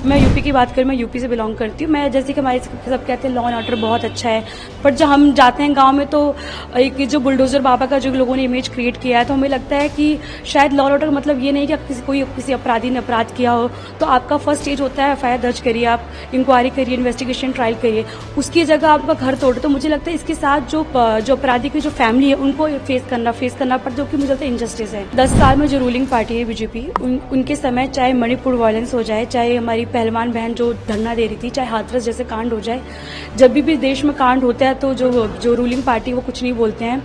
मैं यूपी की बात करूँ, मैं यूपी से बिलोंग करती हूँ। मैं जैसे कि हमारे सब कहते हैं लॉ एंड ऑर्डर बहुत अच्छा है, पर जब हम जाते हैं गांव में तो एक जो बुलडोजर बाबा का जो लोगों ने इमेज क्रिएट किया है, तो हमें लगता है कि शायद लॉ एंड ऑर्डर मतलब ये नहीं कि आप किसी अपराधी ने अपराध किया हो तो आपका फर्स्ट स्टेज होता है एफआईआर दर्ज करिए, आप इंक्वायरी करिए, इन्वेस्टिगेशन ट्रायल करिए, उसकी जगह आपका घर तोड़े। तो मुझे लगता है इसके साथ जो अपराधी की जो फैमिली है उनको फेस करना पड़ता, जो कि मुझे लगता है इनजस्टिस है। 10 साल में जो रूलिंग पार्टी है बीजेपी, उनके समय चाहे मणिपुर वायलेंस हो जाए, चाहे हमारी पहलवान बहन जो धरना दे रही थी, चाहे हाथरस जैसे कांड हो जाए, जब भी देश में कांड होता है तो जो रूलिंग पार्टी वो कुछ नहीं बोलते हैं,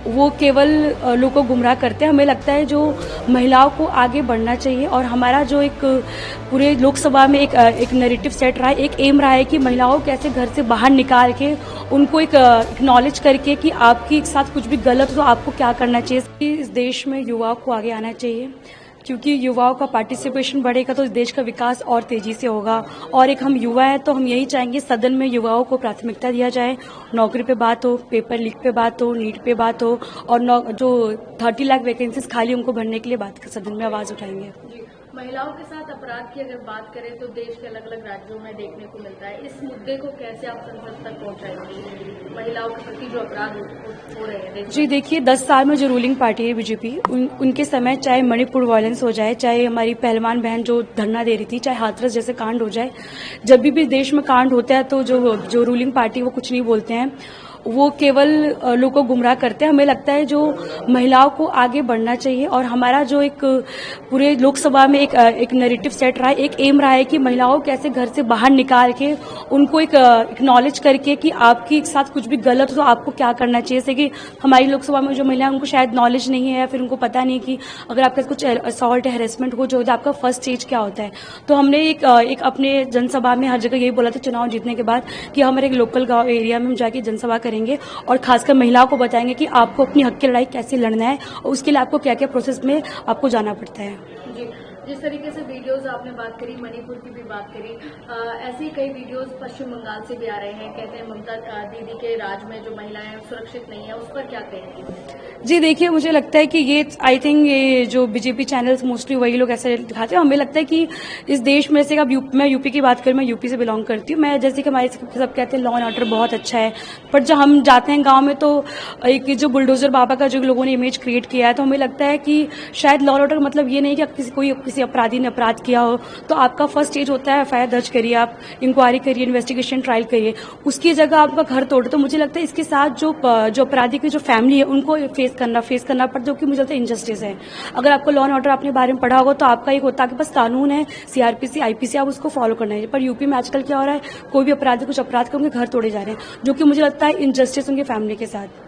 वो केवल लोगों को गुमराह करते हैं। हमें लगता है जो महिलाओं को आगे बढ़ना चाहिए और हमारा जो एक पूरे लोकसभा में एक नैरेटिव सेट रहा है, एक एम रहा है कि महिलाओं को कैसे घर से बाहर निकाल के उनको एक एक्नॉलेज करके कि आपके साथ कुछ भी गलत हो तो आपको क्या करना चाहिए। इस देश में युवाओं को आगे आना चाहिए, क्योंकि युवाओं का पार्टिसिपेशन बढ़ेगा तो इस देश का विकास और तेजी से होगा। और एक हम युवा हैं तो हम यही चाहेंगे सदन में युवाओं को प्राथमिकता दिया जाए, नौकरी पे बात हो, पेपर लीक पे बात हो, नीट पे बात हो, और जो 30 लाख वैकेंसीज खाली उनको भरने के लिए सदन में आवाज उठाएंगे। महिलाओं के साथ अपराध की अगर बात करें तो देश के अलग अलग राज्यों में देखने को मिलता है। इस मुद्दे को कैसे आप संसद तक पहुंचाएंगे, महिलाओं के प्रति जो अपराध हो रहे हैं? जी देखिए, 10 साल में जो रूलिंग पार्टी है बीजेपी, उनके समय चाहे मणिपुर वायलेंस हो जाए, चाहे हमारी पहलवान बहन जो धरना दे रही थी, चाहे हाथरस जैसे कांड हो जाए, जब भी देश में कांड होता है तो जो रूलिंग पार्टी वो कुछ नहीं बोलते हैं, वो केवल लोगों को गुमराह करते हैं। हमें लगता है जो महिलाओं को आगे बढ़ना चाहिए और हमारा जो एक पूरे लोकसभा में एक नैरेटिव सेट रहा है, एक एम रहा है कि महिलाओं को कैसे घर से बाहर निकाल के उनको एक एक्नॉलेज करके कि आपके साथ कुछ भी गलत हो तो आपको क्या करना चाहिए। जैसे कि हमारी लोकसभा में जो महिलाएं उनको शायद नॉलेज नहीं है या फिर उनको पता नहीं कि अगर आपके साथ कुछ असॉल्ट हैरेसमेंट हो जो आपका फर्स्ट स्टेज क्या होता है। तो हमने एक अपने जनसभा में हर जगह यही बोला था चुनाव जीतने के बाद कि हमारे एक लोकल गाँव एरिया में हम जाके जनसभा करेंगे और खासकर महिलाओं को बताएंगे कि आपको अपनी हक की लड़ाई कैसे लड़ना है और उसके लिए आपको क्या क्या प्रोसेस में आपको जाना पड़ता है। जी, जिस तरीके से वीडियोस आपने बात करी, मणिपुर की भी बात करी, ऐसे ही कई वीडियोस पश्चिम बंगाल से भी आ रहे हैं। कहते हैं ममता दीदी के राज में जो महिलाएं सुरक्षित नहीं है, उस पर क्या कहेंगे? जी देखिए, मुझे लगता है कि ये आई थिंक ये जो बीजेपी चैनल्स मोस्टली वही लोग ऐसे दिखाते हैं। हमें लगता है कि इस देश में से मैं यूपी की बात करूँ, मैं यूपी से बिलोंग करती हूँ। मैं जैसे कि हमारे सब कहते हैं लॉ एंड ऑर्डर बहुत अच्छा है, पर जब हम जाते हैं गाँव में तो एक जो बुलडोजर बाबा का जो लोगों ने इमेज क्रिएट किया है, तो हमें लगता है कि शायद लॉ एंड ऑर्डर मतलब ये नहीं कि आप किसी अपराधी ने अपराध किया हो तो आपका फर्स्ट स्टेज होता है एफआईआर दर्ज करिए, आप इंक्वायरी करिए, इन्वेस्टिगेशन ट्रायल करिए, उसकी जगह आपका घर तोड़े। तो मुझे लगता है इसके साथ जो अपराधी की जो फैमिली है उनको फेस करना पड़ता, जो कि मुझे लगता है इनजस्टिस है। अगर आपको लॉ एंड ऑर्डर आपने बारे में पढ़ा होगा तो आपका एक होता है आपके पास कानून है, सीआरपीसी, आईपीसी, आप उसको फॉलो करना है। पर यूपी में आजकल क्या हो रहा है, कोई भी अपराधी कुछ अपराध कर उनके घर तोड़े जा रहे हैं, जो कि मुझे लगता है इनजस्टिस उनकी फैमिली के साथ।